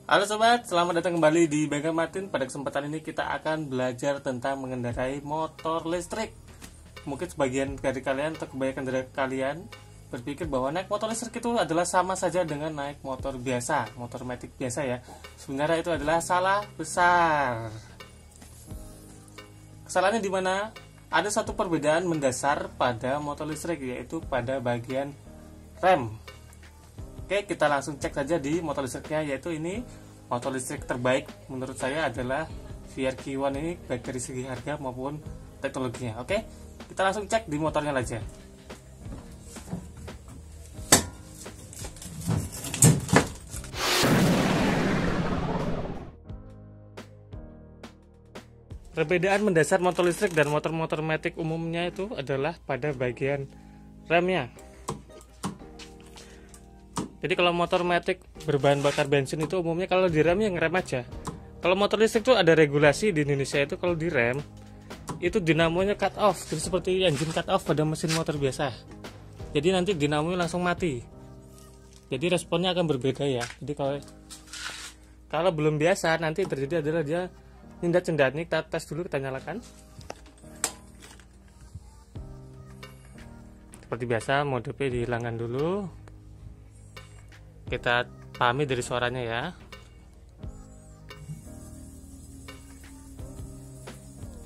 Halo sobat, selamat datang kembali di Bengkel Martin. Pada kesempatan ini kita akan belajar tentang mengendarai motor listrik. Mungkin sebagian dari kalian atau kebanyakan dari kalian berpikir bahwa naik motor listrik itu adalah sama saja dengan naik motor biasa, motor matic biasa ya. Sebenarnya itu adalah salah besar. Kesalahannya di mana? Ada satu perbedaan mendasar pada motor listrik, yaitu pada bagian rem. Oke, kita langsung cek saja di motor listriknya, yaitu ini motor listrik terbaik menurut saya adalah VRQ1 ini, baik dari segi harga maupun teknologinya. Oke, kita langsung cek di motornya aja. Perbedaan mendasar motor listrik dan motor-motor matic umumnya itu adalah pada bagian remnya. Jadi kalau motor matic berbahan bakar bensin itu umumnya kalau di rem ya ngerem aja. Kalau motor listrik itu ada regulasi di Indonesia itu kalau di rem itu dinamonya cut off, jadi seperti engine cut off pada mesin motor biasa. Jadi nanti dinamonya langsung mati. Jadi responnya akan berbeda ya. Jadi kalau belum biasa nanti terjadi adalah dia cendat. Nih kita tes dulu, kita nyalakan. Seperti biasa mode P dihilangkan dulu. Kita pahami dari suaranya ya.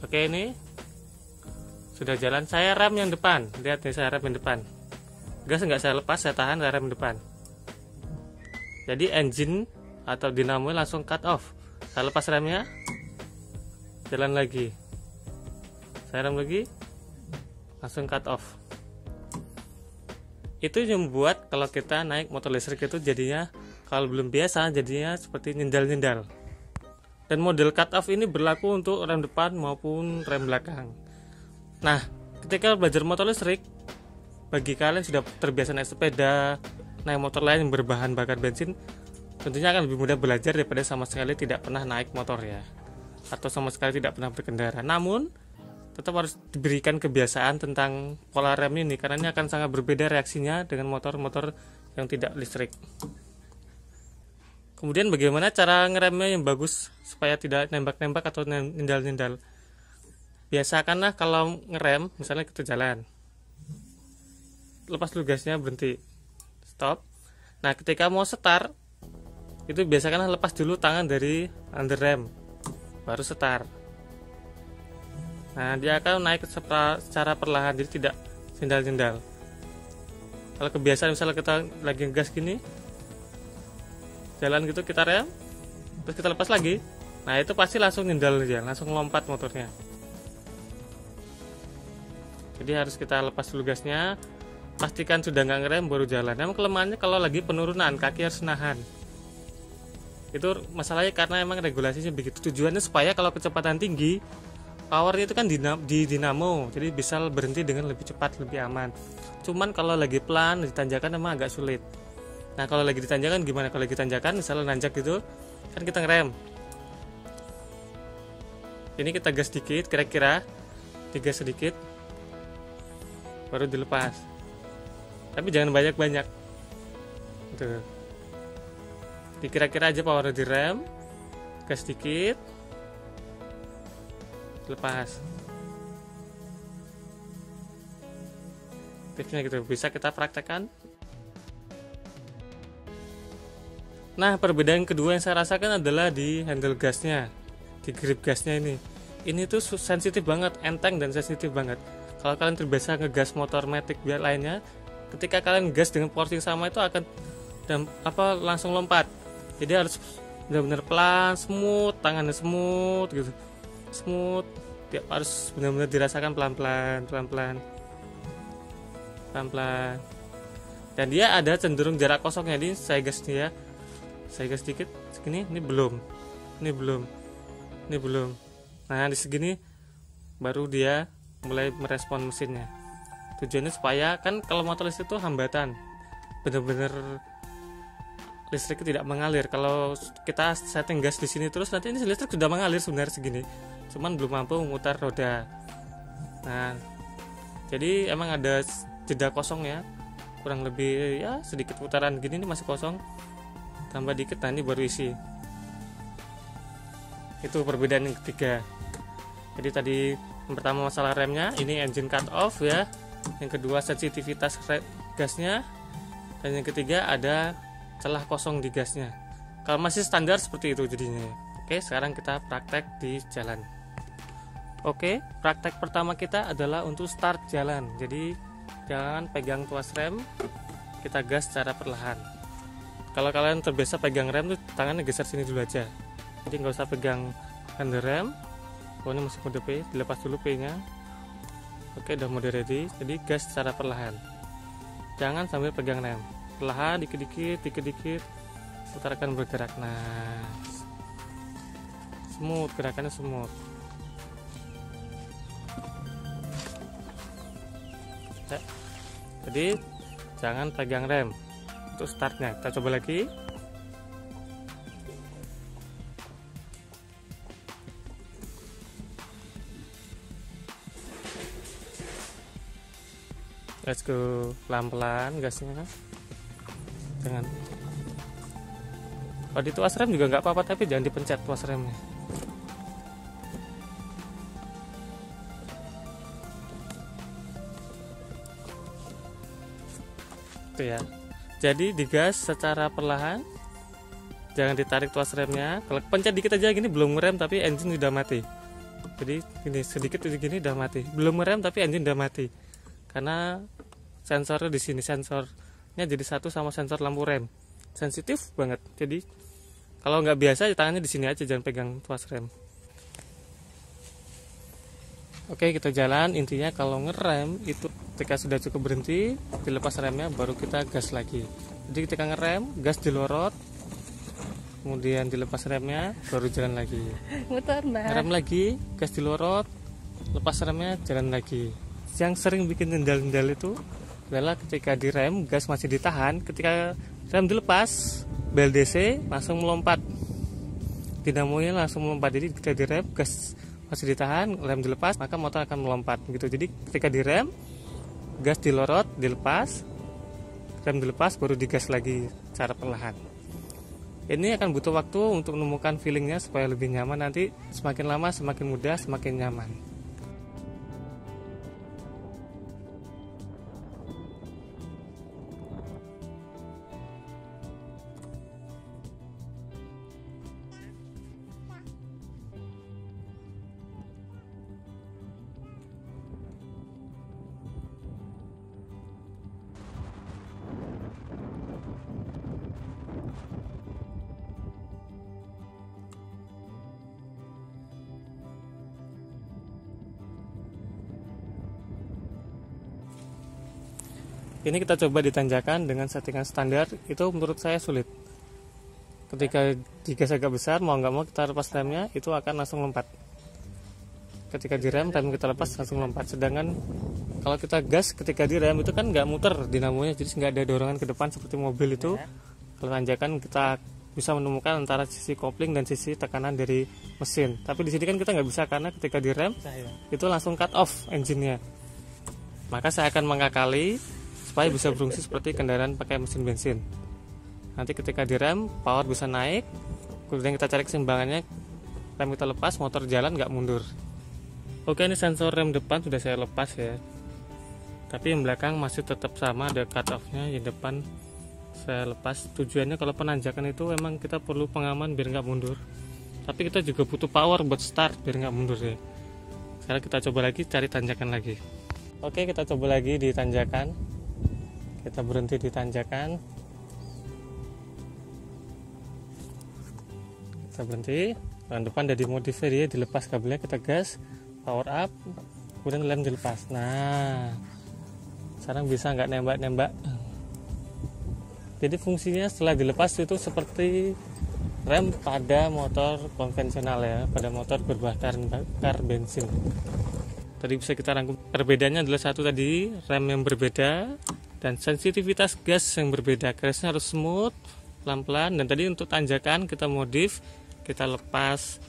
Oke, ini sudah jalan. Saya rem yang depan. Lihat nih, saya rem yang depan. Gas nggak saya lepas, saya tahan, saya rem depan. Jadi engine atau dinamo langsung cut off. Saya lepas remnya, jalan lagi. Saya rem lagi, langsung cut off. Itu yang membuat kalau kita naik motor listrik itu jadinya kalau belum biasa jadinya seperti nyendal-nyendal. Dan model cut off ini berlaku untuk rem depan maupun rem belakang. Nah, ketika belajar motor listrik, bagi kalian sudah terbiasa naik sepeda, naik motor lain yang berbahan bakar bensin, tentunya akan lebih mudah belajar daripada sama sekali tidak pernah naik motor ya, atau sama sekali tidak pernah berkendara. Namun tetap harus diberikan kebiasaan tentang pola rem ini, karena ini akan sangat berbeda reaksinya dengan motor-motor yang tidak listrik. Kemudian bagaimana cara ngeremnya yang bagus supaya tidak nembak-nembak atau nendal-nendal? Biasakanlah kalau ngerem, misalnya kita jalan, lepas dulu gasnya, berhenti, stop. Nah, ketika mau start, itu biasakanlah lepas dulu tangan dari under rem, baru start. Nah, dia akan naik secara perlahan, jadi tidak jendal-jendal. Kalau kebiasaan misalnya kita lagi ngegas gini, jalan gitu, kita rem, terus kita lepas lagi, nah itu pasti langsung jendal aja, langsung lompat motornya. Jadi harus kita lepas dulu gasnya, pastikan sudah nggak ngerem baru jalan. Memang kelemahannya kalau lagi penurunan, kaki harus nahan. Itu masalahnya karena emang regulasinya begitu. Tujuannya supaya kalau kecepatan tinggi, powernya itu kan di dinamo, jadi bisa berhenti dengan lebih cepat, lebih aman. Cuman kalau lagi pelan di tanjakan emang agak sulit. Nah, kalau lagi di tanjakan gimana? Kalau lagi tanjakan misalnya nanjak gitu, kan kita ngerem. Ini kita gas sedikit, kira-kira digas sedikit, baru dilepas. Tapi jangan banyak-banyak. Tuh. Dikira-kira aja power di rem, gas sedikit, lepas. Tipsnya gitu, bisa kita praktekkan. Nah, perbedaan kedua yang saya rasakan adalah di handle gasnya, di grip gasnya ini. Ini tuh sensitif banget, enteng dan sensitif banget. Kalau kalian terbiasa ngegas motor matic biar lainnya, ketika kalian gas dengan porsi sama itu akan langsung lompat. Jadi harus benar-benar pelan, smooth, tangannya smooth gitu. Smooth, dia harus benar-benar dirasakan pelan-pelan. Dan dia ada cenderung jarak kosongnya. Ini saya gas nih ya, saya gas sedikit segini, ini belum. Nah, di segini baru dia mulai merespon mesinnya. Tujuannya supaya kan kalau motor listrik itu hambatan, benar-benar listrik tidak mengalir. Kalau kita setting gas di sini terus, nanti ini listrik sudah mengalir sebenarnya segini, cuman belum mampu memutar roda. Nah, jadi emang ada jeda kosong ya, kurang lebih ya sedikit putaran gini, ini masih kosong, tambah dikit, nah ini baru isi. Itu perbedaan yang ketiga. Jadi tadi yang pertama masalah remnya, ini engine cut off ya. Yang kedua sensitivitas gasnya, dan yang ketiga ada celah kosong di gasnya. Kalau masih standar seperti itu jadinya. Oke, sekarang kita praktek di jalan. Oke, praktek pertama kita adalah untuk start jalan. Jadi jangan pegang tuas rem, kita gas secara perlahan. Kalau kalian terbiasa pegang rem tuh tangannya geser sini dulu aja. Jadi nggak usah pegang handle rem. Oh, ini masih mode P, dilepas dulu P nya. Oke, udah mode ready. Jadi gas secara perlahan, jangan sambil pegang rem. Perlahan, dikit-dikit, putar akan bergerak. Nah, smooth, gerakannya smooth. Jadi jangan pegang rem untuk startnya. Kita coba lagi. Let's go, pelan-pelan gasnya. Jangan. Kalau di tuas rem juga nggak apa-apa, tapi jangan dipencet tuas remnya. Itu ya. Jadi digas secara perlahan, jangan ditarik tuas remnya. Kalau pencet dikit aja gini belum ngerem tapi engine sudah mati. Jadi gini sedikit gini udah mati. Belum ngerem tapi engine udah mati. Karena sensornya di sini, sensornya jadi satu sama sensor lampu rem, sensitif banget. Jadi kalau nggak biasa tangannya di sini aja, jangan pegang tuas rem. Oke, kita jalan. Intinya kalau ngerem itu ketika sudah cukup berhenti, dilepas remnya baru kita gas lagi. Jadi ketika ngerem, gas dilorot, kemudian dilepas remnya baru jalan lagi. Muter, Mbak. Ngerem lagi, gas dilorot, lepas remnya, jalan lagi. Yang sering bikin nendal-nendal itu adalah ketika direm gas masih ditahan, ketika rem dilepas bel DC langsung melompat, dinamonya langsung melompat. Jadi ketika direm gas masih ditahan, rem dilepas, maka motor akan melompat gitu. Jadi ketika direm gas dilorot, dilepas, rem dilepas, baru digas lagi secara perlahan. Ini akan butuh waktu untuk menemukan feelingnya supaya lebih nyaman. Nanti semakin lama semakin mudah, semakin nyaman. Ini kita coba ditanjakan dengan settingan standar, itu menurut saya sulit. Ketika digas agak besar, mau nggak mau kita lepas remnya, itu akan langsung lompat. Ketika direm, rem kita lepas langsung lompat. Sedangkan kalau kita gas ketika direm itu kan nggak muter dinamonya, jadi nggak ada dorongan ke depan seperti mobil itu. Kalau tanjakan kita bisa menemukan antara sisi kopling dan sisi tekanan dari mesin. Tapi di sini kan kita nggak bisa, karena ketika direm itu langsung cut off engine-nya. Maka saya akan mengakali supaya bisa berfungsi seperti kendaraan pakai mesin bensin. Nanti ketika direm, power bisa naik, kemudian kita cari keseimbangannya, rem kita lepas, motor jalan nggak mundur. Oke, ini sensor rem depan sudah saya lepas ya, tapi yang belakang masih tetap sama, ada cut off-nya. Yang depan saya lepas. Tujuannya kalau penanjakan itu memang kita perlu pengaman biar nggak mundur, tapi kita juga butuh power buat start biar nggak mundur ya. Sekarang kita coba lagi cari tanjakan lagi. Oke, kita coba lagi di tanjakan. Kita berhenti di tanjakan, kita berhenti, bagian depan ada dimodif dia, dilepas kabelnya, kita gas, power up, kemudian lem dilepas. Nah, sekarang bisa nggak nembak-nembak. Jadi fungsinya setelah dilepas itu seperti rem pada motor konvensional ya, pada motor berbahan bakar bensin. Tadi bisa kita rangkum, perbedaannya adalah satu tadi, rem yang berbeda dan sensitivitas gas yang berbeda. Gasnya harus smooth, pelan-pelan. Dan tadi untuk tanjakan kita modif, kita lepas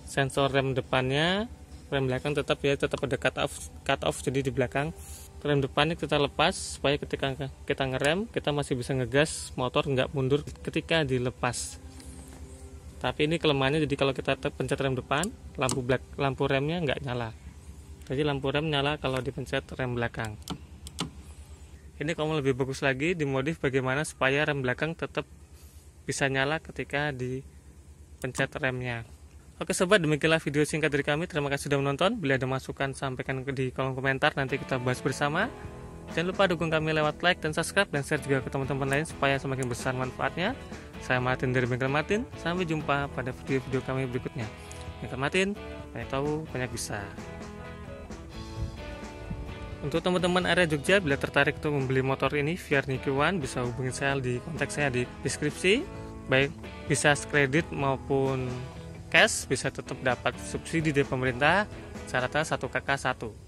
sensor rem depannya, rem belakang tetap ya, tetap ada cut off. Jadi di belakang rem depannya kita lepas supaya ketika kita ngerem kita masih bisa ngegas, motor nggak mundur ketika dilepas. Tapi ini kelemahannya, jadi kalau kita pencet rem depan, lampu remnya nggak nyala. Jadi lampu rem nyala kalau dipencet rem belakang. Ini kamu lebih bagus lagi dimodif bagaimana supaya rem belakang tetap bisa nyala ketika dipencet remnya. Oke sobat, demikianlah video singkat dari kami. Terima kasih sudah menonton. Bila ada masukan sampaikan di kolom komentar, nanti kita bahas bersama. Jangan lupa dukung kami lewat like dan subscribe, dan share juga ke teman-teman lain supaya semakin besar manfaatnya. Saya Martin dari Bengkel Martin. Sampai jumpa pada video-video kami berikutnya. Bengkel Martin, banyak tahu, banyak bisa. Untuk teman-teman area Jogja, bila tertarik untuk membeli motor ini via Niki One, bisa hubungi saya di kontak saya di deskripsi. Baik bisa kredit maupun cash, bisa tetap dapat subsidi dari pemerintah. Syaratnya 1 KK 1.